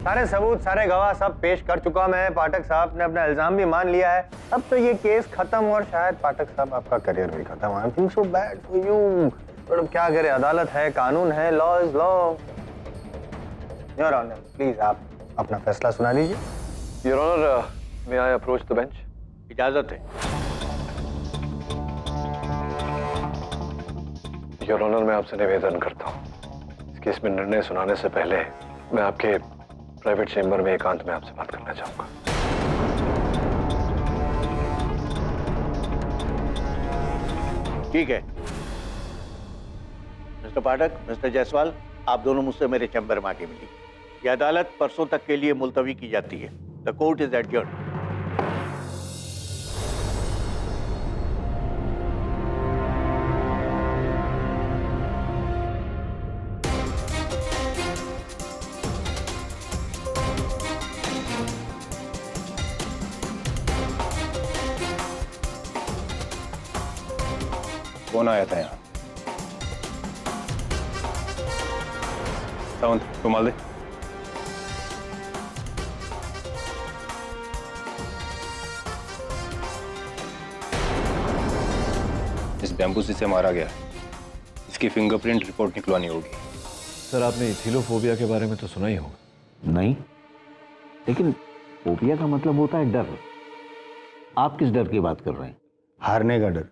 सारे सबूत, सारे गवाह सब पेश कर चुका मैं। पाठक साहब ने अपना इल्जाम भी मान लिया है। अब तो ये केस खत्म और शायद पाठक साहब आपका करियर भी खत्म। I think so bad for you. पर क्या करे, अदालत है, कानून है, law is law. Your honour, please आप अपना फैसला सुना लीजिए। Your honour, may I approach the bench? इजाजत है। योर ऑनर, मैं आपसे निवेदन करता हूँ, इस केस में निर्णय सुनाने से पहले मैं आपके प्राइवेट चेंबर में एकांत में आपसे बात करना चाहूंगा। ठीक है मिस्टर पाठक, मिस्टर जायसवाल, आप दोनों मुझसे मेरे चैम्बर में आके मिलिए। यह अदालत परसों तक के लिए मुलतवी की जाती है। The court is adjourned. कौन आया था यहाँ? सावंत, रुमाल दे। इस बैम्बू से मारा गया, इसकी फिंगरप्रिंट रिपोर्ट निकलवानी होगी। सर, आपने इथिलोफोबिया के बारे में तो सुना ही होगा। नहीं, लेकिन फोबिया का मतलब होता है डर। आप किस डर की बात कर रहे हैं? हारने का डर।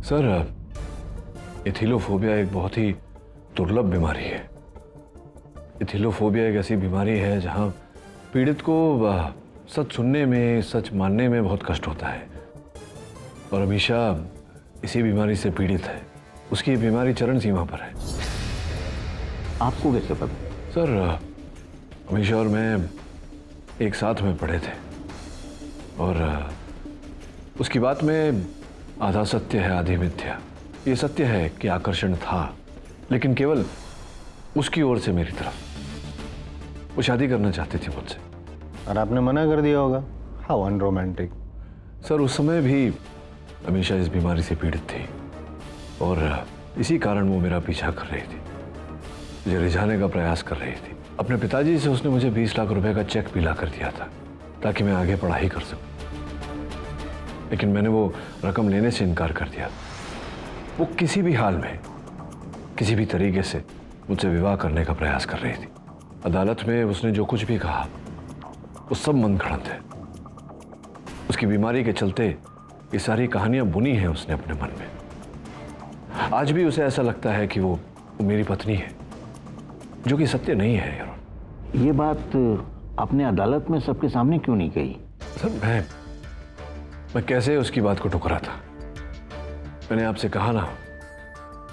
सर, इथिलोफोबिया एक बहुत ही दुर्लभ बीमारी है। इथिलोफोबिया एक ऐसी बीमारी है जहां पीड़ित को सच सुनने में, सच मानने में बहुत कष्ट होता है। और अमीशा इसी बीमारी से पीड़ित है। उसकी बीमारी चरण सीमा पर है। आपको कैसे पता? सर, अमीशा और मैं एक साथ में पढ़े थे और उसकी बात में आधा सत्य है, आधी मिथ्या। ये सत्य है कि आकर्षण था, लेकिन केवल उसकी ओर से मेरी तरफ। वो शादी करना चाहती थी मुझसे। और आपने मना कर दिया होगा। How unromantic. सर, उस समय भी अमीशा इस बीमारी से पीड़ित थी और इसी कारण वो मेरा पीछा कर रही थी, मुझे रिझाने का प्रयास कर रही थी। अपने पिताजी से उसने मुझे 20 लाख रुपए का चेक भी ला कर दिया था ताकि मैं आगे पढ़ाई कर सकूं, लेकिन मैंने वो रकम लेने से इनकार कर दिया। वो किसी भी हाल में, किसी भी तरीके से मुझसे विवाह करने का प्रयास कर रही थी। अदालत में उसने जो कुछ भी कहा वो सब मनगढ़ंत है। उसकी बीमारी के चलते ये सारी कहानियां बुनी हैं उसने अपने मन में। आज भी उसे ऐसा लगता है कि वो मेरी पत्नी है, जो कि सत्य नहीं है यार। ये बात आपने अदालत में सबके सामने क्यों नहीं कही? सर, मैं कैसे उसकी बात को ठुकरा था। मैंने आपसे कहा ना,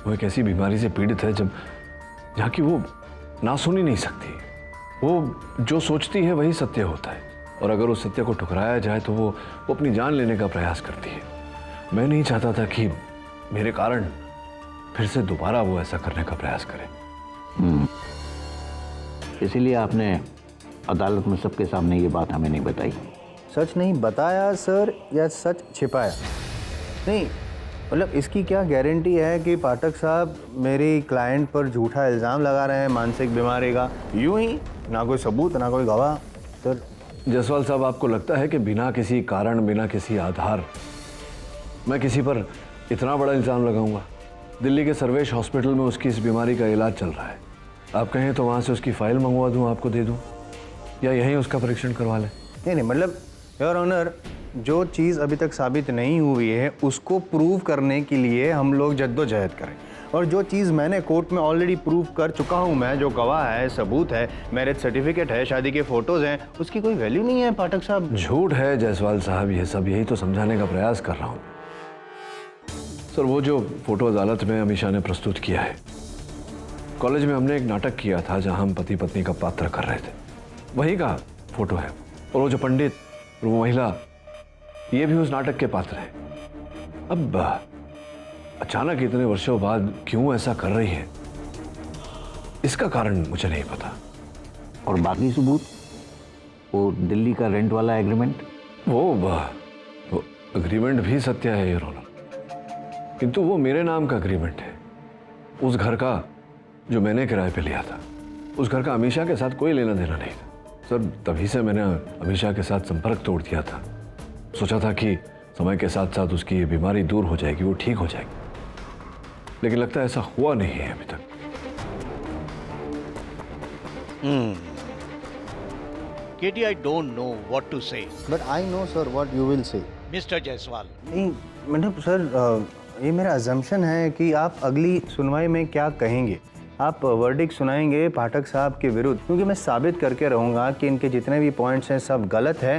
वो एक ऐसी बीमारी से पीड़ित है जहाँ की वो ना सुन ही नहीं सकती। वो जो सोचती है वही सत्य होता है, और अगर उस सत्य को ठुकराया जाए तो वो अपनी जान लेने का प्रयास करती है। मैं नहीं चाहता था कि मेरे कारण फिर से दोबारा वो ऐसा करने का प्रयास करे। इसीलिए आपने अदालत में सबके सामने ये बात हमें नहीं बताई। सच नहीं बताया सर, या सच छिपाया? नहीं, मतलब इसकी क्या गारंटी है कि पाठक साहब मेरी क्लाइंट पर झूठा इल्ज़ाम लगा रहे हैं मानसिक बीमारी का? यूं ही, ना कोई सबूत, ना कोई गवाह। सर जायसवाल साहब, आपको लगता है कि बिना किसी कारण, बिना किसी आधार मैं किसी पर इतना बड़ा इल्ज़ाम लगाऊंगा? दिल्ली के सर्वेश हॉस्पिटल में उसकी इस बीमारी का इलाज चल रहा है। आप कहें तो वहाँ से उसकी फाइल मंगवा दूँ, आपको दे दूँ, या यहीं उसका परीक्षण करवा लें? नहीं, मतलब योर ऑनर, जो चीज़ अभी तक साबित नहीं हुई है उसको प्रूव करने के लिए हम लोग जद्दोजहद करें, और जो चीज़ मैंने कोर्ट में ऑलरेडी प्रूव कर चुका हूँ मैं, जो गवाह है, सबूत है, मैरिज सर्टिफिकेट है, शादी के फोटोज हैं, उसकी कोई वैल्यू नहीं है पाठक साहब। झूठ है जायसवाल साहब, ये सब यही तो समझाने का प्रयास कर रहा हूँ। सर, वो जो फोटो अदालत में अमीशा ने प्रस्तुत किया है, कॉलेज में हमने एक नाटक किया था जहाँ हम पति पत्नी का पात्र कर रहे थे, वही का फोटो है। और वो जो पंडित और वो महिला, ये भी उस नाटक के पात्र हैं। अब अचानक इतने वर्षों बाद क्यों ऐसा कर रही है, इसका कारण मुझे नहीं पता। और बाकी सबूत, वो दिल्ली का रेंट वाला एग्रीमेंट? वो एग्रीमेंट भी सत्य है योर ऑनर, किंतु वो मेरे नाम का एग्रीमेंट है, उस घर का जो मैंने किराए पे लिया था। उस घर का अमीशा के साथ कोई लेना देना नहीं था सर। तभी से मैंने अमीशा के साथ संपर्क तोड़ दिया था। सोचा था कि समय के साथ साथ उसकी ये बीमारी दूर हो जाएगी, वो ठीक हो जाएगी, लेकिन लगता है ऐसा हुआ नहीं है अभी तक। KD, I don't know what to say. But I know sir what you will say. Mister Jaiswal, नहीं मतलब सर, ये मेरा अजम्पशन है कि आप अगली सुनवाई में क्या कहेंगे। आप वर्डिक्ट सुनाएंगे पाठक साहब के विरुद्ध, क्योंकि मैं साबित करके रहूँगा कि इनके जितने भी पॉइंट्स हैं सब गलत है।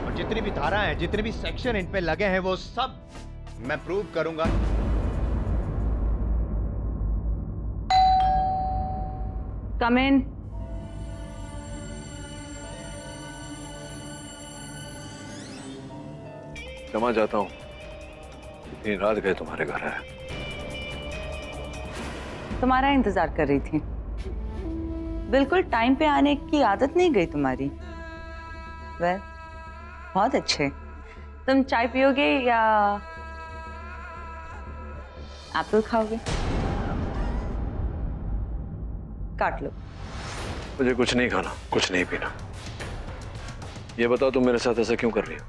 और जितनी भी धारा हैं, जितने भी सेक्शन इन पे लगे हैं, वो सब मैं प्रूव करूंगा। कम इन। क्षमा चाहता हूँ, इतनी रात गए तुम्हारे घर आया। तुम्हारा इंतजार कर रही थी। बिल्कुल टाइम पे आने की आदत नहीं गई तुम्हारी। वह बहुत अच्छे। तुम चाय पियोगे या एप्पल खाओगे? काट लो। मुझे कुछ नहीं खाना, कुछ नहीं पीना। ये बताओ तुम मेरे साथ ऐसा क्यों कर रही हो?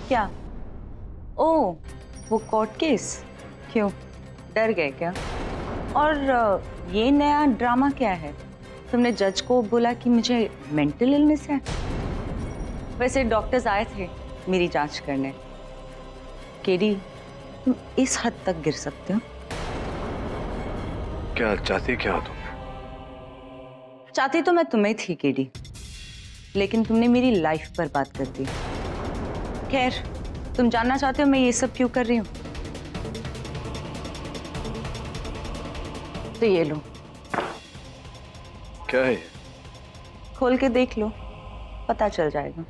क्या? ओ, वो कोर्ट केस। क्यों, डर गए क्या? और ये नया ड्रामा क्या है? तुमने जज को बोला कि मुझे मेंटल इलनेस है। वैसे डॉक्टर्स आए थे मेरी जांच करने। केडी, तुम इस हद तक गिर सकते हो? क्या चाहती क्या हो तुम? चाहती तो मैं तुम्हें थी केडी, लेकिन तुमने मेरी लाइफ बर्बाद कर दी। खैर, तुम जानना चाहते हो मैं ये सब क्यों कर रही हूँ? तो ये लो। क्या है ये? खोल के देख लो, पता चल जाएगा।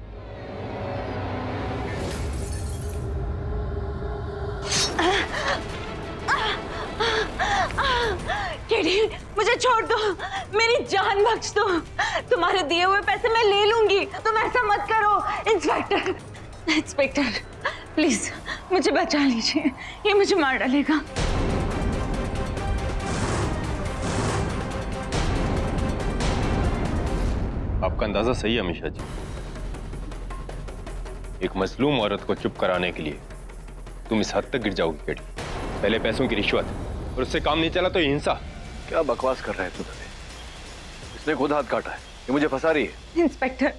केडी, मुझे छोड़ दो, मेरी जान बख्श दो। तुम्हारे दिए हुए पैसे मैं ले लूंगी, तुम ऐसा मत करो। इंस्पेक्टर, इंस्पेक्टर प्लीज मुझे बचा लीजिए, ये मुझे मार डालेगा। आपका अंदाजा सही है अमीशा जी। एक मजलूम औरत को चुप कराने के लिए तुम इस हद तक गिर जाओगी केडी। पहले पैसों की रिश्वत और उससे काम नहीं चला तो हिंसा। क्या बकवास कर रहे हैं तुम? इसने खुद हाथ काटा है, ये मुझे फंसा रही है। इंस्पेक्टर,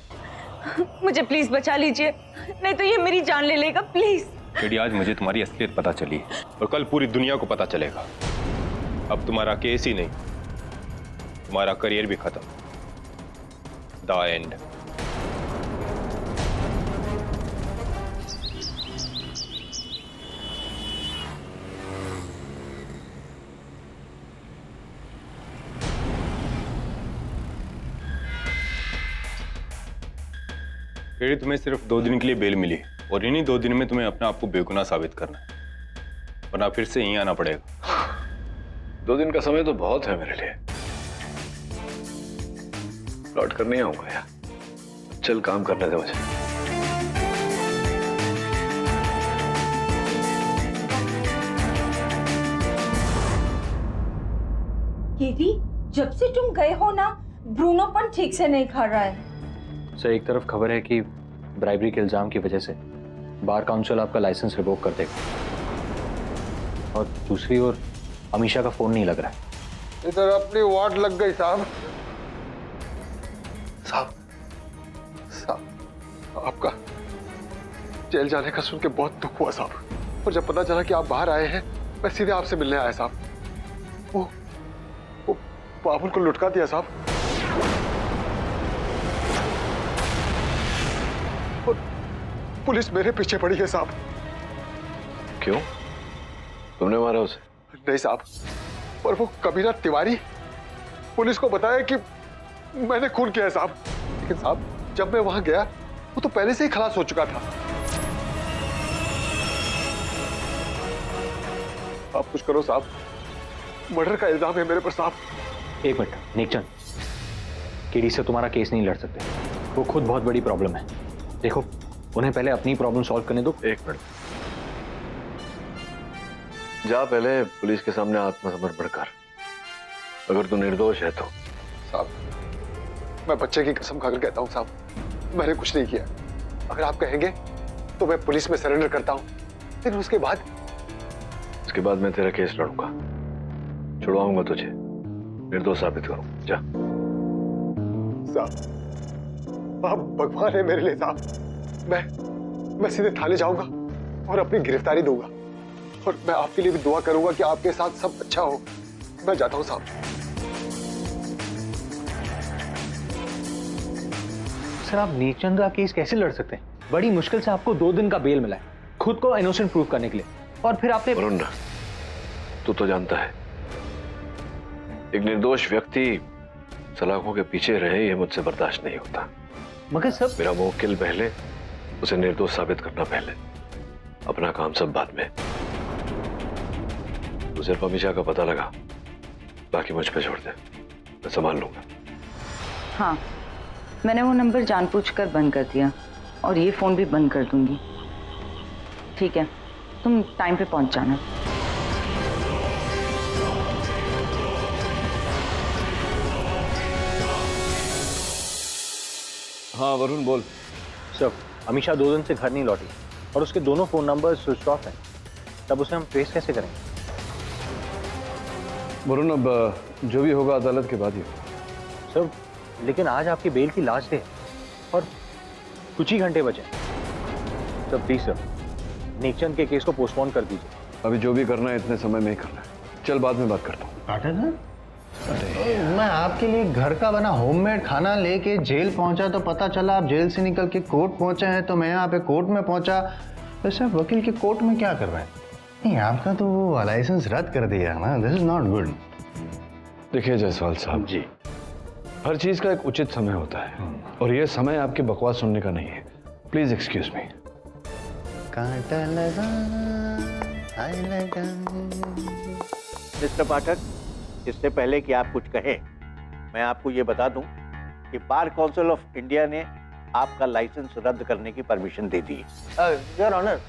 मुझे प्लीज बचा लीजिए, नहीं तो ये मेरी जान ले लेगा। प्लीज केडी, आज मुझे तुम्हारी असलियत पता चली और कल पूरी दुनिया को पता चलेगा। अब तुम्हारा केस ही नहीं, तुम्हारा करियर भी खत्म। The end. केडी, तुम्हें सिर्फ 2 दिन के लिए बेल मिली और इन्हीं 2 दिन में तुम्हें अपने आप को बेगुनाह साबित करना है, वरना फिर से यहीं आना पड़ेगा। 2 दिन का समय तो बहुत है मेरे लिए। लौट कर नहीं आऊंगा यार। चल काम करने दे मुझे। केडी, जब से तुम गए हो ना, ब्रूनो पण ठीक से नहीं खा रहा है। सर, एक तरफ खबर है कि ब्राइबरी के इल्जाम की वजह से बार काउंसिल आपका लाइसेंस रिवोक कर देगा, और दूसरी ओर अमीशा का फोन नहीं लग रहा है। इधर अपनी वाट लग गई साहब। साहब, आपका जेल जाने का सुन के बहुत दुख हुआ साहब। और जब पता चला कि आप बाहर आए हैं, मैं सीधे आपसे मिलने आया साहब। वो बाबुल को लुटका दिया साहब। और पुलिस मेरे पीछे पड़ी है साहब। क्यों? तुमने मारा उसे? नहीं साहब, पर वो कबीरा तिवारी पुलिस को बताया कि मैंने खून किया है साहब। लेकिन साहब, जब मैं वहां गया, वो तो पहले से ही खलास हो चुका था। आप कुछ करो साहब, मर्डर का इल्जाम है मेरे पर साहब। एक मिनट नेकचंद, केडी से तुम्हारा केस नहीं लड़ सकते, वो खुद बहुत बड़ी प्रॉब्लम है। देखो, उन्हें पहले अपनी प्रॉब्लम सॉल्व करने दो। एक मिनट, जा पहले पुलिस के सामने आत्मसमर्पण कर। अगर तू निर्दोष है तो साहब, मैं बच्चे की कसम खाकर कहता हूँ साहब, मैंने कुछ नहीं किया। अगर आप कहेंगे तो मैं पुलिस में सरेंडर करता हूँ, फिर उसके बाद मैं तेरा केस लड़ूंगा, छुड़वाऊंगा तुझे, निर्दोष साबित करूंगा। जा। साहब, आप भगवान है मेरे लिए साहब। मैं सीधे थाने जाऊंगा और अपनी गिरफ्तारी दूंगा, और मैं आपके लिए भी दुआ करूंगा कि आपके साथ सब अच्छा हो। मैं जाता हूं साहब। सर, आप नेकचंद का केस कैसे लड़ सकते हैं? बड़ी मुश्किल से आपको 2 दिन का बेल मिला है, खुद को इनोसेंट प्रूव करने के लिए, और फिर आपने। वरुण, तू तो जानता है, एक निर्दोष व्यक्ति सलाखों के पीछे रहे, ये मुझसे बर्दाश्त नहीं होता। मगर सब मेरा मुवक्किल पहले, उसे निर्दोष साबित करना पहले, अपना काम सब बाद में। तू सिर्फ अमीशा का पता लगा, बाकी मुझ पे छोड़ दे, मैं संभाल लूंगा। हाँ, मैंने वो नंबर जानबूझकर बंद कर दिया और ये फोन भी बंद कर दूंगी। ठीक है, तुम टाइम पे पहुंच जाना। हाँ वरुण, बोल। सर, अमीशा 2 दिन से घर नहीं लौटी और उसके दोनों फोन नंबर स्विच ऑफ हैं। तब उसे हम ट्रेस कैसे करेंगे? वरुण, अब जो भी होगा अदालत के बाद ही होगा। सर, लेकिन आज आपकी बेल की लास्ट डे है और कुछ ही घंटे बचे। सर प्लीज सर, नेकचंद के केस को पोस्टपोन कर दीजिए। अभी जो भी करना है इतने समय में ही करना है। चल, बाद में बात करता हूँ। पाठक सर, मैं आपके लिए घर का बना होममेड खाना लेके जेल पहुंचा तो पता चला आप जेल से निकल के कोर्ट पहुंचे हैं, तो मैं यहाँ पे कोर्ट में पहुंचा। वैसे आप वकील के कोर्ट में क्या कर रहे हैं? नहीं, आपका तो वो लाइसेंस रद्द कर दिया ना, दिस इज नॉट गुड। देखिए जायसवाल साहब जी, हर चीज का एक उचित समय होता है, और यह समय आपकी बकवास सुनने का नहीं है। Please excuse me. कांटा लगा, हाय लगा। मिस्टर पाठक, इससे पहले कि आप कुछ कहें, मैं आपको ये बता दूं कि बार काउंसिल ऑफ इंडिया ने आपका लाइसेंस रद्द करने की परमिशन दे दी है। योर ऑनर,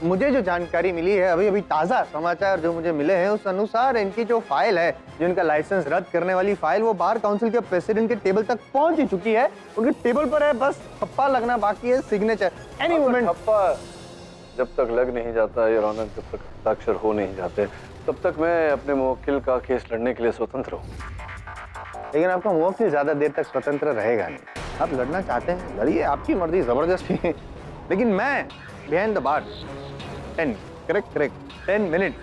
मुझे जो जानकारी मिली है, अभी अभी ताज़ा समाचार जो मुझे मिले हैं, उस अनुसार इनकी जो फाइल है, जो इनका लाइसेंस रद्द करने वाली फाइल, वो बार काउंसिल के प्रेसिडेंट के टेबल तक पहुंच ही चुकी है। उनके टेबल पर है, बस ठप्पा लगना बाकी है, सिग्नेचर एनी मोमेंट। ठप्पा जब तक लग नहीं जाता योर ऑनर, जब तक हस्ताक्षर हो नहीं जाते, तब तक मैं अपने मुवक्किल का केस लड़ने के लिए स्वतंत्र हूँ। लेकिन आपका मुवक्किल ज्यादा देर तक स्वतंत्र रहेगा नहीं। आप लड़ना चाहते हैं, लड़िए, आपकी मर्जी, जबरदस्ती। लेकिन मैं बिहाइंड द बार 10 मिनट।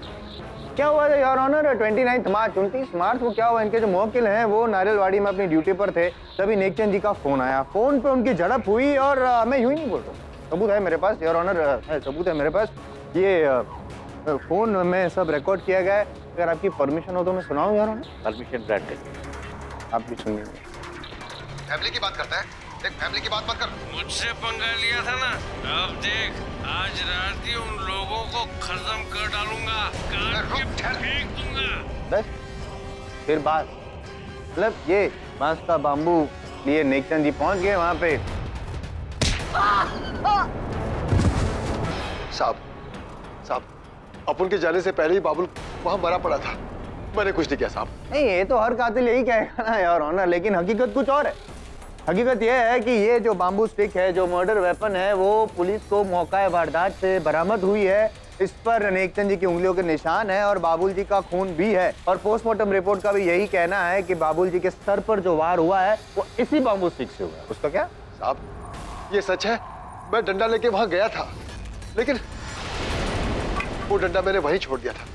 क्या हुआ था योर ऑनर, 29 मार्च को क्या हुआ, इनके जो मुवक्किल हैं वो नारियलवाड़ी में अपनी ड्यूटी पर थे, तभी नेकचंद जी का फोन आया। फोन पे उनकी झड़प हुई, और मैं यूं ही नहीं बोल रहा हूँ, सबूत है मेरे पास योर ऑनर, सबूत है मेरे पास। ये फोन में सब रिकॉर्ड किया गया है। अगर आपकी परमिशन हो तो मैं सुनाऊं योर ऑनर? Permission granted. आप भी सुनिए। फैमिली की बात करता है, देख फैमिली की बात मत कर। मुझसे पंगा लिया था ना, अब देख, आज रात ही उन लोगों को खत्म कर डालूंगा, काट के फेंक दूंगा। बस फिर बात, मतलब ये बांस का बाम्बू लिए नेकचंद जी पहुंच गए वहां पे। साहब, अपन के जाने से पहले ही बाबुल वहां मरा पड़ा था। मैंने कुछ नहीं किया साहब। नहीं, ये तो हर कातिल यही कहेगा ना यार ऑनर, लेकिन हकीकत कुछ और है। हकीकत यह है कि ये जो बाम्बू स्टिक है, जो मर्डर वेपन है, वो पुलिस को मौका वारदात से बरामद हुई है। इस पर नेकचंद जी की उंगलियों के निशान है और बाबुल जी का खून भी है, और पोस्टमार्टम रिपोर्ट का भी यही कहना है कि बाबुल जी के सर पर जो वार हुआ है वो इसी बाम्बू स्टिक से हुआ है। उसका क्या साहब, ये सच है, मैं डंडा लेके वहां गया था, लेकिन वो डंडा मैंने वहीं छोड़ दिया था।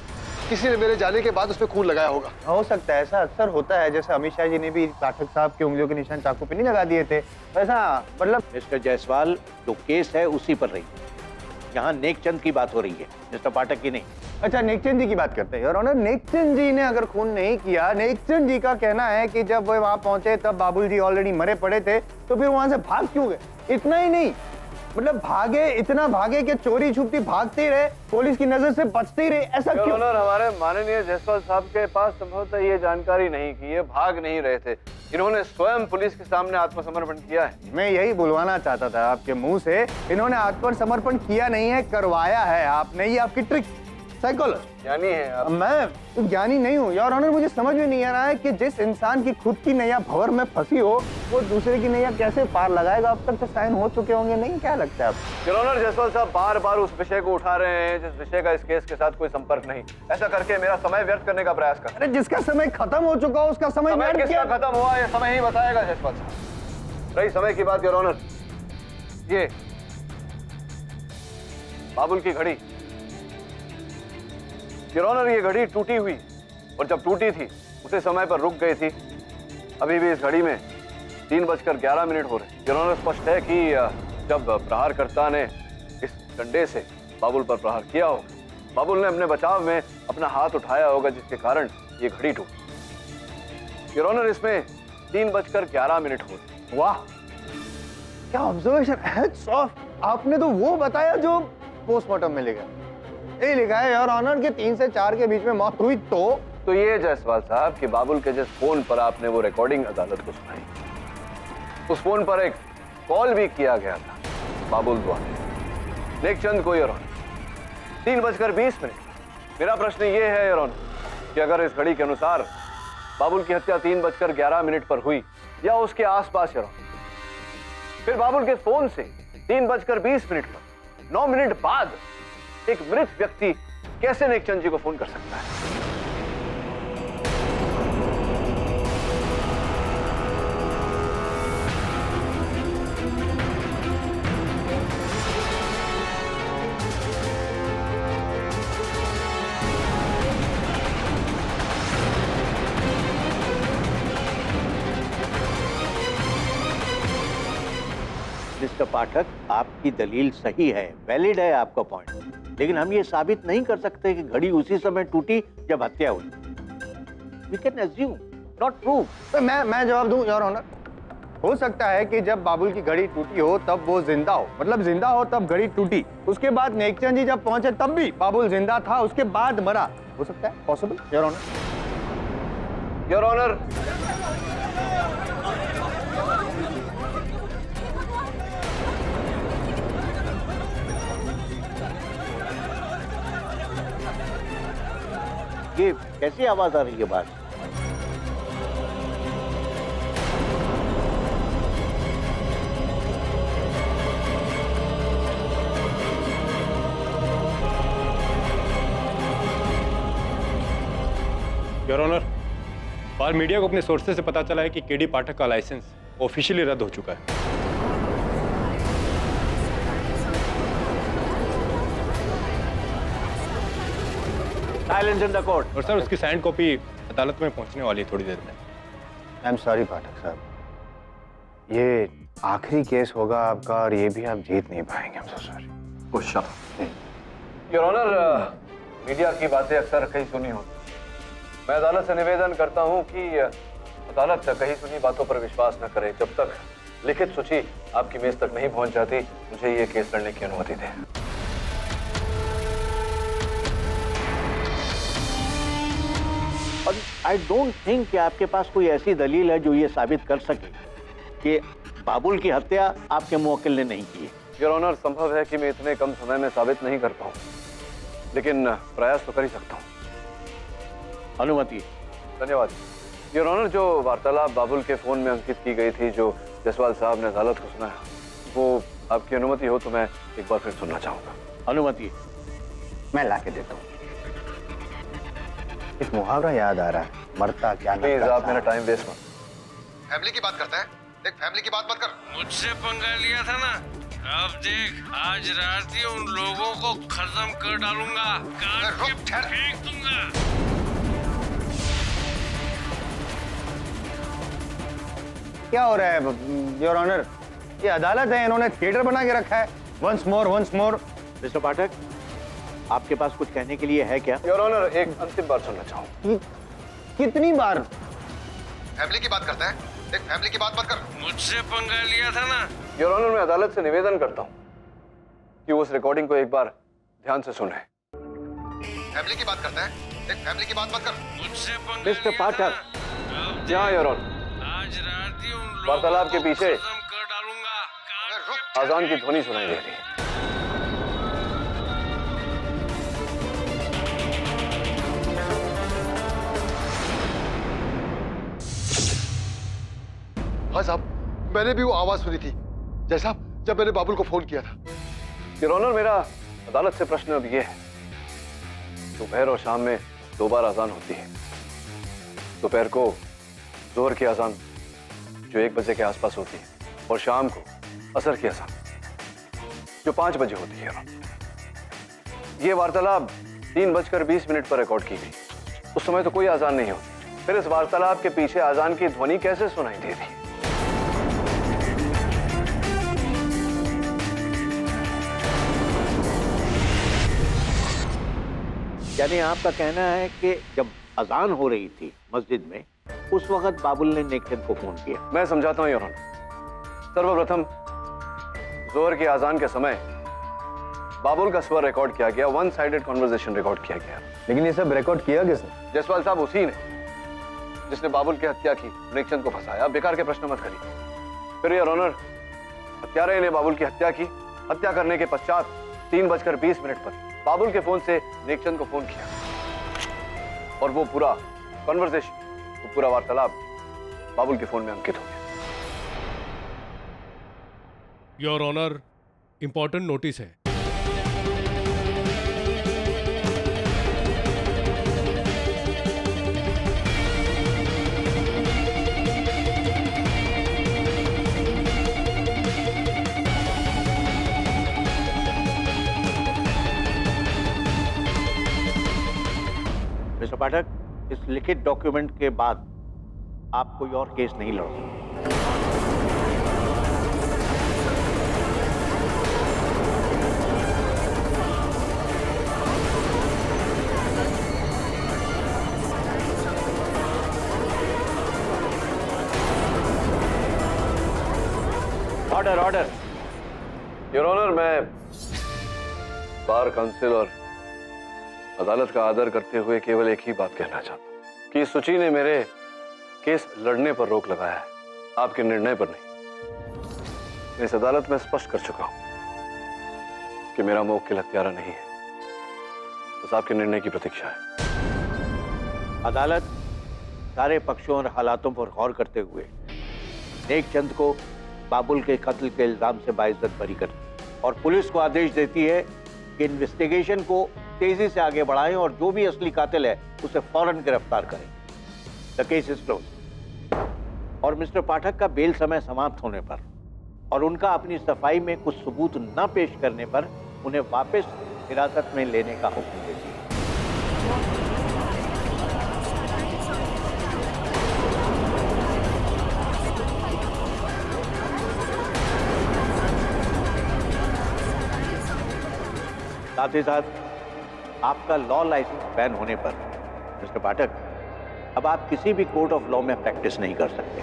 किसी ने मेरे जाने के बाद उसमें खून लगाया होगा। हो सकता है, ऐसा अक्सर होता है, जैसे अमित शाह जी ने भी पाठक साहब की उंगलियों के निशान चाकू पे नहीं लगा दिए थे, वैसा मतलब। मिस्टर जायसवाल, जो केस है उसी पर रही, यहाँ नेकचंद की बात हो रही है, मिस्टर पाठक की नहीं। अच्छा, नेकचंद जी की बात करते हैं योर ऑनर। नेकचंद जी ने अगर खून नहीं किया, नेकचंद जी का कहना है कि जब वो वहां पहुंचे तब बाबुल जी ऑलरेडी मरे पड़े थे, तो फिर वहां से भाग क्यों गए? इतना ही नहीं, मतलब भागे, इतना भागे कि चोरी छुपती भागते रहे, पुलिस की नजर से बचते रहे, ऐसा क्यों? ऑनर, हमारे माननीय जायसवाल साहब के पास संभवतः ये जानकारी नहीं कि ये भाग नहीं रहे थे। इन्होंने स्वयं पुलिस के सामने आत्मसमर्पण किया है। मैं यही बुलवाना चाहता था आपके मुंह से, इन्होंने आत्मसमर्पण किया नहीं है, करवाया है आपने। ये आपकी ट्रिक, साइकोलॉजिस्ट ज्ञानी है आप। मैं ज्ञानी नहीं हूँ योर ऑनर। मुझे समझ में नहीं आ रहा है कि जिस इंसान की खुद की नैया भंवर में फंसी हो वो दूसरे की नैया कैसे पार लगाएगा। अब तक तो साइन हो चुके होंगे, नहीं क्या लगता है आपको? योर ऑनर, जायसवाल साहब बार बार उस विषय को उठा रहे हैं जिस विषय का इस केस के साथ कोई संपर्क नहीं। ऐसा करके मेरा समय व्यर्थ करने का प्रयास कर। अरे जिसका समय खत्म हो चुका हो उसका समय व्यर्थ किसका किया। खत्म हुआ ये समय ही बताएगा जायसवाल साहब। रही समय की बात योर ऑनर, ये बाबुल की घड़ी, योर ऑनर ये घड़ी टूटी हुई और जब टूटी थी उसे समय पर रुक गई थी। अभी भी इस घड़ी में 3:11 हो रहे। योर ऑनर स्पष्ट है कि जब प्रहारकर्ता ने इस डंडे से बाबुल पर प्रहार किया हो, बाबुल ने अपने बचाव में अपना हाथ उठाया होगा जिसके कारण ये घड़ी टूटी। योर ऑनर इसमें 3:11 हो रहे। वाह क्या ऑब्जर्वेशन, हैट्स ऑफ। आपने तो वो बताया जो पोस्टमार्टम में लिखा, ये लिखा है योर ऑनर कि 3 से 4 के बीच में मौत हुई। तो ये जायसवाल साहब कि बाबुल के जिस फोन पर आपने वो रिकॉर्डिंग अदालत को सुनाई, उस फोन पर एक कॉल भी किया गया था बाबुल द्वारा नेकचंद को योर ऑनर 3:20। मेरा प्रश्न ये है योर ऑनर कि अगर इस घड़ी के अनुसार बाबुल की हत्या 3:11 पर हुई या उसके आसपास योर ऑनर, फिर बाबुल के फोन से 3:20 पर 9 मिनट बाद एक मृत व्यक्ति कैसे नेकचंद जी को फोन कर सकता है? मिस्टर पाठक, आपकी दलील सही है, वैलिड है आपका पॉइंट, लेकिन हम ये साबित नहीं कर सकते कि घड़ी उसी समय टूटी जब हत्या हुई। We can assume, not prove. तो मैं जवाब दूं योर ऑनर। हो सकता है कि जब बाबुल की घड़ी टूटी हो तब वो जिंदा हो, मतलब जिंदा हो तब घड़ी टूटी, उसके बाद नेकचंद जी जब पहुंचे तब भी बाबुल जिंदा था, उसके बाद मरा। हो सकता है, possible your honour. Your honour, ये कैसी आवाज आ रही है बाहर? योर ऑनर, बाहर मीडिया को अपने सोर्सेज से पता चला है कि केडी पाठक का लाइसेंस ऑफिशियली रद्द हो चुका है। Silence in the court. और सर उसकी साइंड कॉपी अदालत में पहुंचने वाली है थोड़ी देर में। आई एम सॉरी पाठक साहब, ये आखिरी केस होगा आपका और ये भी आप जीत नहीं पाएंगे। I am so sorry. Your honour, media की बातें अक्सर कहीं सुनी होती, मैं अदालत से निवेदन करता हूं कि अदालत कहीं सुनी बातों पर विश्वास न करे। जब तक लिखित सूची आपकी मेज तक नहीं पहुंच जाती, मुझे ये केस लड़ने की अनुमति दें। और आई डोंट थिंक कि आपके पास कोई ऐसी दलील है जो ये साबित कर सके कि बाबुल की हत्या आपके मुवक्किल ने नहीं की है। योर ऑनर, संभव है कि मैं इतने कम समय में साबित नहीं कर पाऊं, लेकिन प्रयास तो कर ही सकता हूं। अनुमति। धन्यवाद। योर ऑनर, जो वार्तालाप बाबुल के फोन में अंकित की गई थी जो जायसवाल साहब ने अदालत को सुनाया, वो आपकी अनुमति हो तो मैं एक बार फिर सुनना चाहूंगा। अनुमति। मैं ला के देता हूँ। एक मुहावरा याद आ रहा है, मरता क्या प्लीज आप मेरा टाइम वेस्ट मत। फैमिली की बात करता है, देख फैमिली की बात मत कर। मुझसे पंगा लिया था ना, अब देख आज रात ही उन लोगों को खत्म कर डालूंगा, काट के फेंक दूंगा। क्या हो रहा है योर ऑनर? ये अदालत है, इन्होंने थिएटर बना के रखा है। Once more once more. Mister Pathak, आपके पास कुछ कहने के लिए है क्या? योर ऑनर, एक अंतिम बार सुनना चाहूँ। कितनी बार? फैमिली की बात करता है, देख फैमिली की बात मत कर। मुझसे पंगा लिया था ना। योर ऑनर, मैं अदालत से निवेदन करता हूँ कि उस रिकॉर्डिंग को एक बार ध्यान से सुने। फैमिली की बात करता है, देख फैमिली की बात मत कर। मुझसे पंगा मिस्टर लिया था पाठक। ना। जी हाँ योर ऑनर, आज रात ही उन लोगों वार्तालाप के को पीछे खत्म कर डालूंगा, काट के आजान की ध्वनि सुनाई दे रही है। हाँ साहब, मैंने भी वो आवाज सुनी थी जैसा जब मैंने बाबुल को फोन किया था। योर ऑनर, मेरा अदालत से प्रश्न अब ये है, दोपहर और शाम में 2 बार अजान होती है। दोपहर को जोहर की अजान जो 1 बजे के आसपास होती है, और शाम को असर की अजान जो 5 बजे होती है। ये वार्तालाप 3:20 पर रिकॉर्ड की गई। उस समय तो कोई अजान नहीं होती, फिर इस वार्तालाप के पीछे अजान की ध्वनि कैसे सुनाई देती? यानी आपका कहना है कि जब अजान हो रही थी मस्जिद में, उस वक्त बाबुल ने नेकचंद को फोन किया। मैं समझाता हूं योर ऑनर। सर्वप्रथम जोहर की अजान के समय बाबुल का स्वर रिकॉर्ड किया गया, 1 साइडेड कॉन्वर्सेशन रिकॉर्ड किया गया। लेकिन ये सब रिकॉर्ड किया किसने? जयसवाल साहब उसी ने जिसने बाबुल की हत्या की, नेकचंद को फंसाया। बेकार के प्रश्न मत करिए। फिर योर ऑनर, हत्यारे ने बाबुल की हत्या की। हत्या करने के पश्चात 3:20 पर बाबुल के फोन से नेकचंद को फोन किया, और वो पूरा कॉन्वर्सेशन, वो पूरा वार्तालाप बाबुल के फोन में अंकित हो गया। योर ऑनर, इंपॉर्टेंट नोटिस है। मिस्टर पाठक, इस लिखित डॉक्यूमेंट के बाद आप कोई और केस नहीं लड़ सकते। Order order. योर ऑनर, मैं बार काउंसिल और अदालत का आदर करते हुए केवल एक ही बात कहना चाहता हूं कि सुची ने मेरे केस लड़ने पर रोक लगाया है, आपके निर्णय पर नहीं। मैं इस अदालत में स्पष्ट कर चुका हूं कि मेरा मुवक्किल हत्यारा नहीं है, बस आपके निर्णय की प्रतीक्षा है। अदालत सारे पक्षों और हालातों पर गौर करते हुए नेकचंद को बाबुल के कत्ल के इल्जाम से बाइज्जत बरी करती और पुलिस को आदेश देती है कि इन्वेस्टिगेशन को तेजी से आगे बढ़ाएं और जो भी असली कातिल है उसे फौरन गिरफ्तार करें। The case is close. और मिस्टर पाठक का बेल समय समाप्त होने पर और उनका अपनी सफाई में कुछ सबूत न पेश करने पर उन्हें वापस हिरासत में लेने का हुक्म देती है। साथ ही साथ आपका लॉ लाइसेंस बैन होने पर मिस्टर पाठक, अब आप किसी भी कोर्ट ऑफ लॉ में प्रैक्टिस नहीं कर सकते।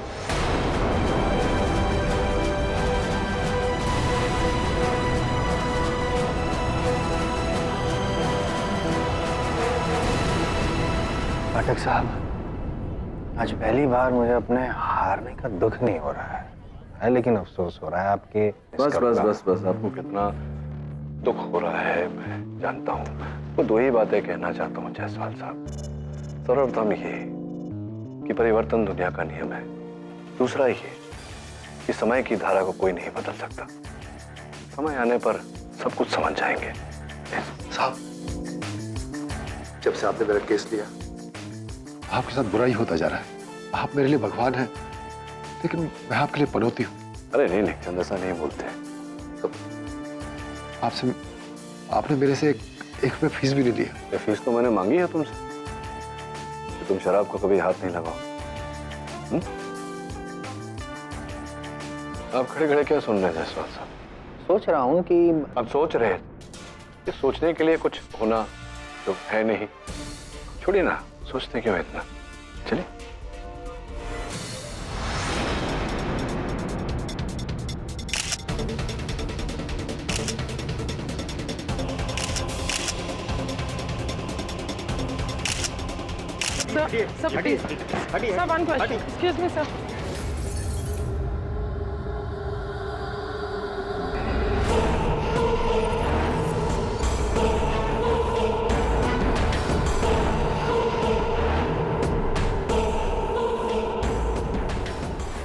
पाठक साहब, आज पहली बार मुझे अपने हारने का दुख नहीं हो रहा है, लेकिन अफसोस हो रहा है आपके। बस बस बस बस, आपको कितना दुख हो रहा है मैं जानता हूँ। वो 2 ही बातें कहना चाहता हूँ जायसवाल साहब। सर्वप्रथम ये कि परिवर्तन दुनिया का नियम है। दूसरा ये कि समय की धारा को कोई नहीं बदल सकता। समय आने पर सब कुछ समझ जाएंगे। साहब, जब से आपने मेरा केस लिया, आपके साथ बुरा ही होता जा रहा है। आप मेरे लिए भगवान हैं, लेकिन मैं आपके लिए पनौती हूँ। अरे नहीं नेकचंद, ऐसा नहीं बोलते। तो आपसे, आपने मेरे से एक रुपये फीस भी नहीं लिया। ये फीस तो मैंने मांगी है तुमसे कि तुम शराब को कभी हाथ नहीं लगाओ। आप खड़े खड़े क्या सुन रहे हैं जायसवाल साहब? सोच रहा हूँ कि आप सोच रहे हैं कि सोचने के लिए कुछ होना तो है नहीं। छोड़िए ना, सोचते क्यों है इतना। चलिए। Sir, please. Sir, one question. Excuse me, sir.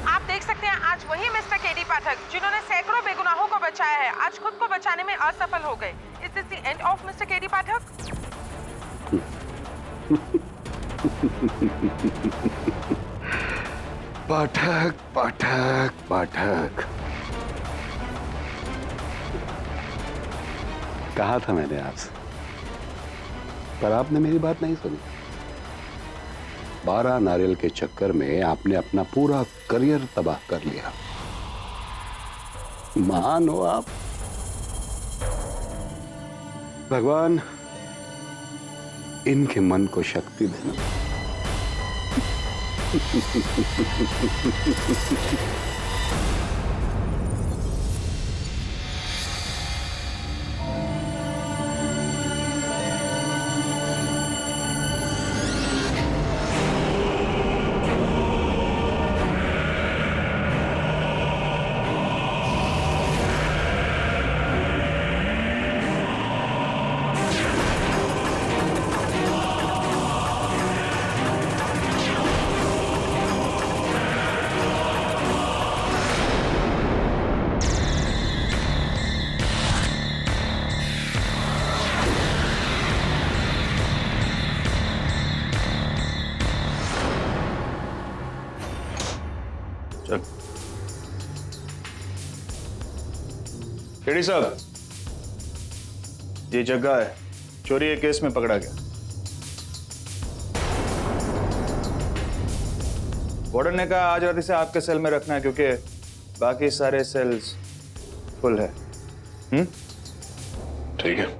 आप देख सकते हैं वही मिस्टर केडी पाठक जिन्होंने सैकड़ों बेगुनाहों को बचाया है, आज खुद को बचाने में असफल हो गए। Is this the end of mister KD Pathak? Pathak Pathak Pathak, कहा था मैंने आपसे, पर आपने मेरी बात नहीं सुनी। 12 नारियल के चक्कर में आपने अपना पूरा करियर तबाह कर लिया। महान हो आप। भगवान इनके मन को शक्ति देना। केडी साहब, ये जगह है, चोरी के केस में पकड़ा गया। वार्डन ने कहा आज रात इसे आपके सेल में रखना है क्योंकि बाकी सारे सेल्स फुल है। ठीक है।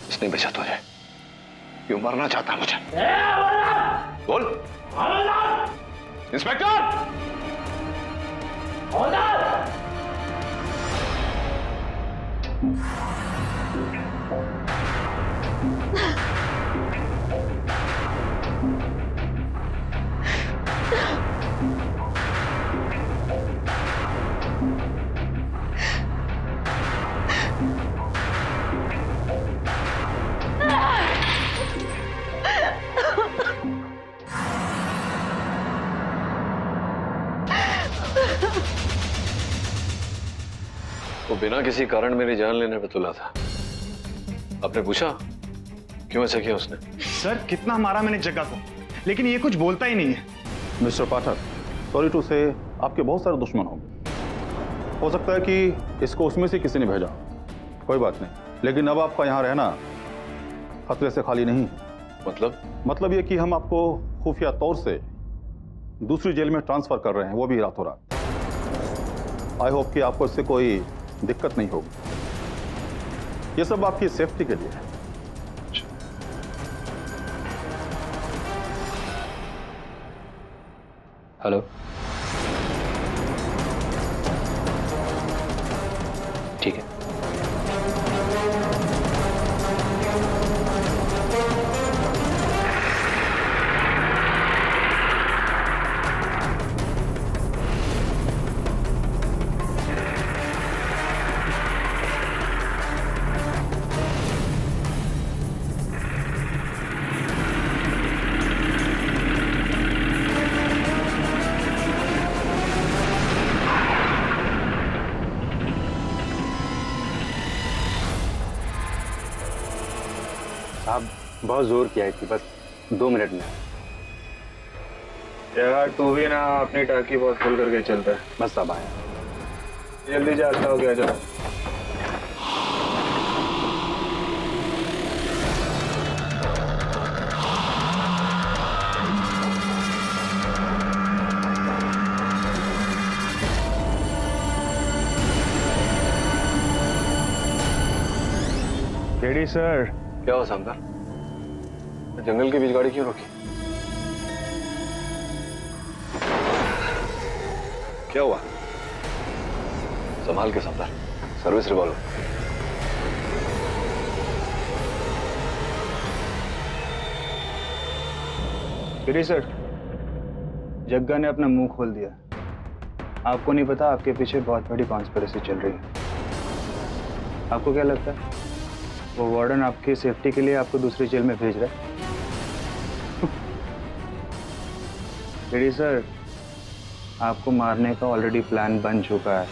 इसने बचा तुझे, क्यों मरना चाहता मुझे? बोल। इंस्पेक्टर! वो बिना किसी कारण मेरी जान लेने पे तुला था। आपने पूछा क्यों ऐसा किया उसने? सर कितना मारा मैंने जग्गा को, लेकिन ये कुछ बोलता ही नहीं है। मिस्टर पाठक, सॉरी टू से आपके बहुत सारे दुश्मन होंगे। हो सकता है कि इसको उसमें से किसी ने भेजा, कोई बात नहीं, लेकिन अब आपका यहाँ रहना खतरे से खाली नहीं है। मतलब ये कि हम आपको खुफिया तौर से दूसरी जेल में ट्रांसफर कर रहे हैं, वो भी रातों रात। आई होप कि आपको इससे कोई दिक्कत नहीं होगी। ये सब आपकी सेफ्टी के लिए है। हेलो, ठीक है। साहब बहुत जोर किया थी, बस 2 मिनट में। यार तू भी ना अपनी टाकी बहुत फुल करके चलता है। बस अब आया, जल्दी जाता हो गया। चलो केडी सर। क्या हुआ समदर? जंगल के बीच गाड़ी क्यों रोकी? क्या हुआ? संभाल के Samaddar, service revolver. KD sir, जग्गा ने अपना मुंह खोल दिया। आपको नहीं पता, आपके पीछे बहुत बड़ी कॉन्स्पिरेसी चल रही है। आपको क्या लगता है वो वार्डन आपकी सेफ्टी के लिए आपको दूसरी जेल में भेज रहा है? केडी सर, आपको मारने का ऑलरेडी प्लान बन चुका है।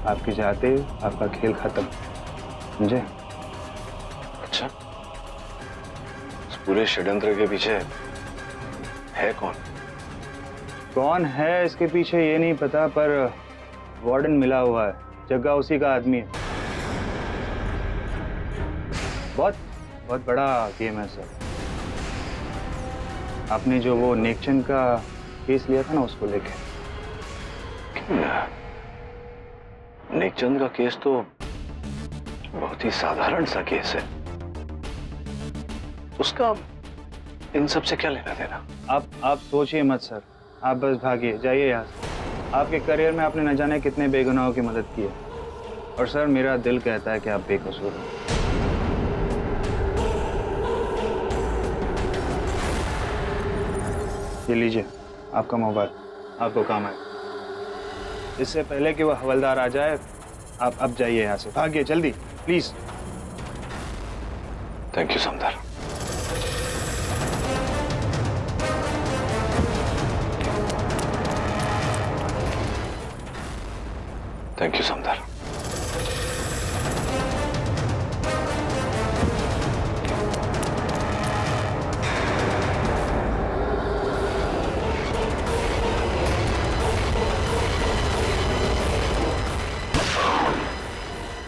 आपके जाते ही आपका खेल खत्म, समझे? अच्छा, इस पूरे षड्यंत्र के पीछे है कौन? कौन है इसके पीछे ये नहीं पता, पर वार्डन मिला हुआ है। जग्गा उसी का आदमी है। बहुत बहुत बड़ा गेम है सर। आपने जो वो नेकचंद का केस लिया था ना, उसको लेके। नेकचंद का केस तो बहुत ही साधारण सा केस है, उसका इन सब से क्या लेना देना? आप सोचिए मत सर, आप बस भागिए, जाइए यहाँ से। आपके करियर में आपने न जाने कितने बेगुनाहों की मदद की है, और सर मेरा दिल कहता है कि आप बेकसूर हैं। ये लीजिए आपका मोबाइल, आपको काम है। इससे पहले कि वो हवलदार आ जाए, आप अब जाइए यहाँ से, भागिए जल्दी please. Thank you Samdar. Thank you Samdar.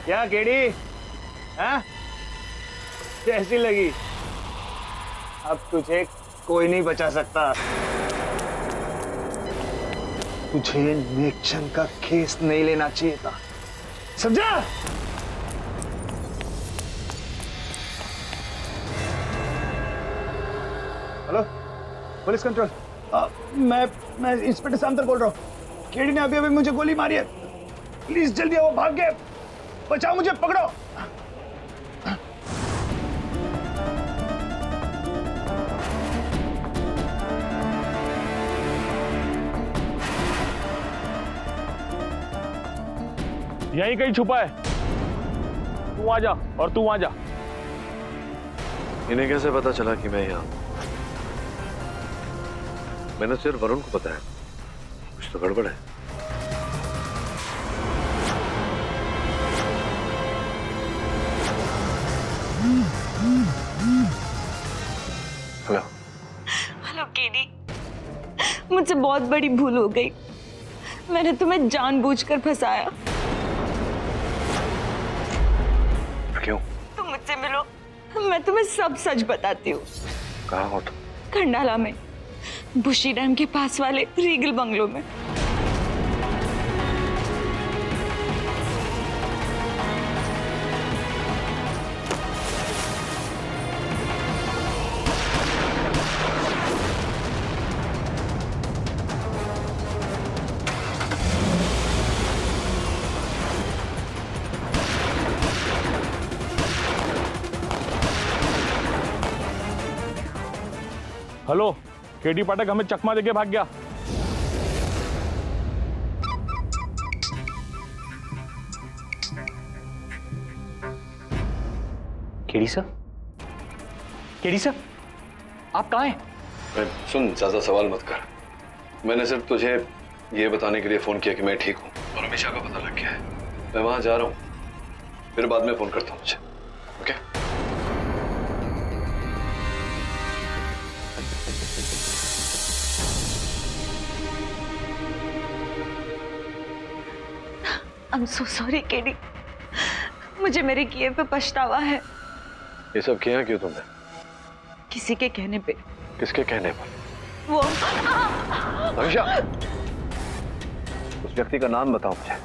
क्या केडी, हाँ? कैसी लगी? अब तुझे कोई नहीं बचा सकता। तुझे नेकचंद का केस नहीं लेना चाहिए था, समझा? हेलो पुलिस कंट्रोल, मैं इंस्पेक्टर सामंतर बोल रहा हूँ। केडी ने अभी मुझे गोली मारी है, प्लीज जल्दी आओ, भाग गए, बचाओ मुझे, पकड़ो। यहीं कहीं छुपा है, तू आ जा और तू आ जा। इन्हें कैसे पता चला कि मैं यहाँ? मैंने सिर्फ वरुण को बताया, कुछ तो गड़बड़ है। हेलो हेलो केडी, मुझसे बहुत बड़ी भूल हो गई। मैंने तुम्हें जानबूझकर फंसाया। क्यों? तुम मुझसे मिलो, मैं तुम्हें सब सच बताती हूँ। कहाँ हो तुम? खंडाला में, बुशी डैम के पास वाले रीगल बंगलो में। हेलो, केडी पाठक हमें चकमा देके भाग गया। केडी सर, केडी सर, आप कहाँ हैं? सुन, ज्यादा सवाल मत कर। मैंने सिर्फ तुझे ये बताने के लिए फोन किया कि मैं ठीक हूँ और अमीशा का पता लग गया है। मैं वहां जा रहा हूँ, फिर बाद में फोन करता हूँ मुझे। Okay? I'm so sorry, KD. मुझे मेरे किए पे पछतावा है। ये सब किया क्यों तुमने? किसी के कहने पे। किसके कहने पर? वो अमीशा, उस व्यक्ति का नाम बताओ मुझे।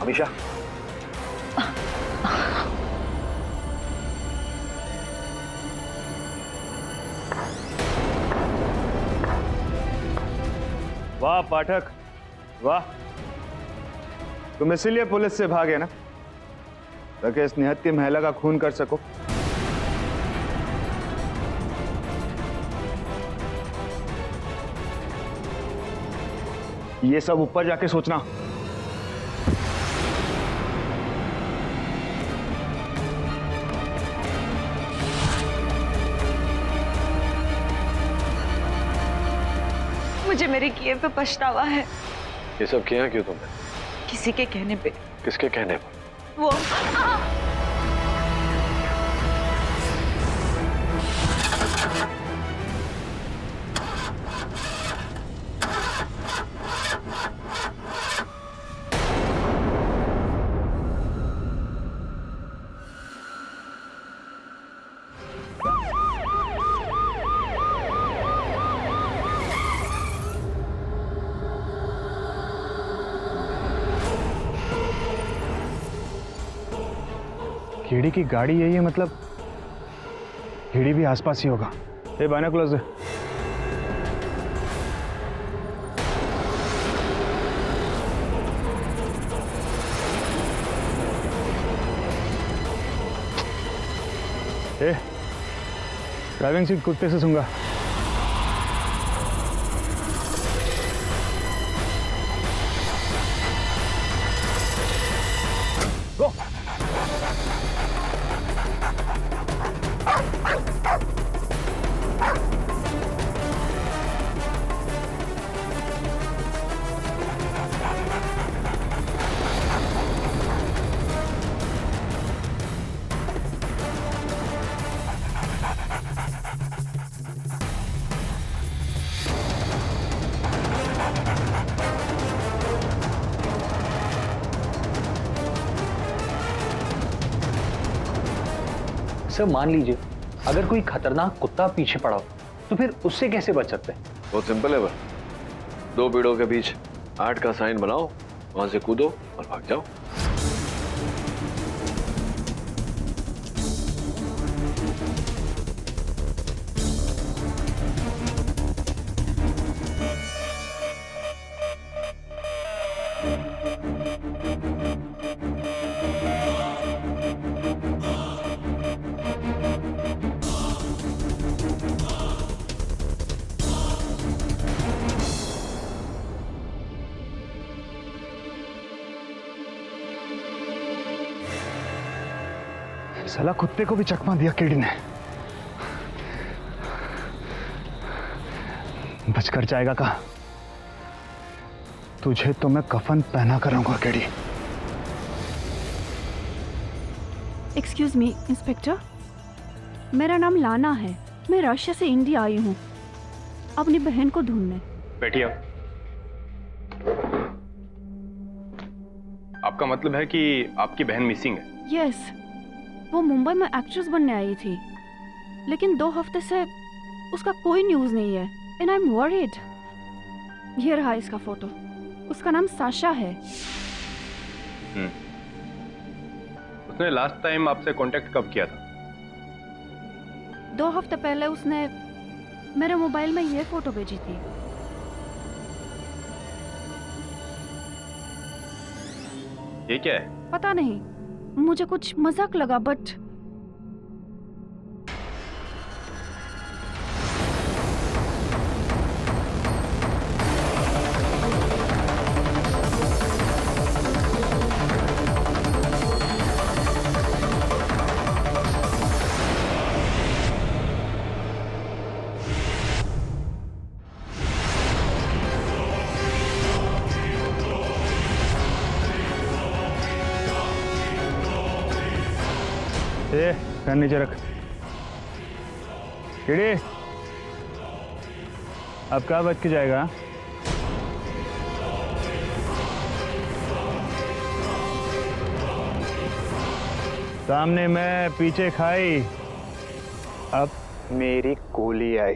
अमीशा, वाह पाठक, वाह। तुम इसीलिए पुलिस से भागे ना, ताकि इस निहत्थी महिला का खून कर सको। ये सब ऊपर जाके सोचना। मुझे मेरे किए पे पछतावा है। ये सब किया क्यों तुमने? किसी के कहने पे। किसके कहने पर? वो कीड़ी की गाड़ी यही है, मतलब कीड़ी भी आसपास ही होगा। ए बाइनोकुलर्स दे। ड्राइविंग सीट कुत्ते से सूंघा। गो। सर मान लीजिए अगर कोई खतरनाक कुत्ता पीछे पड़ा हो तो फिर उससे कैसे बच सकते हैं? बहुत सिंपल है बस, दो पेड़ों के बीच 8 का साइन बनाओ, वहां से कूदो और भाग जाओ। साला कुत्ते को भी चकमा दिया कीड़ी ने। बचकर जाएगा कहा? तुझे तो मैं कफन पहना कर रहूंगा कीड़ी। एक्सक्यूज मी इंस्पेक्टर, मेरा नाम लाना है। मैं रशिया से इंडिया आई हूँ अपनी बहन को ढूंढने। बैठिए। आपका मतलब है कि आपकी बहन मिसिंग है? यस, वो मुंबई में एक्ट्रेस बनने आई थी, लेकिन 2 हफ्ते से उसका कोई न्यूज नहीं है एंड आई एम वरीड। ये रहा इसका फोटो। उसका नाम साशा है। उसने लास्ट टाइम आपसे कांटेक्ट कब किया था? 2 हफ्ते पहले उसने मेरे मोबाइल में ये फोटो भेजी थी। ये क्या है? पता नहीं, मुझे कुछ मजाक लगा बट पेन नीचे रख। किड़ी, अब क्या बच के जाएगा? सामने मैं, पीछे खाई, अब मेरी गोली आई।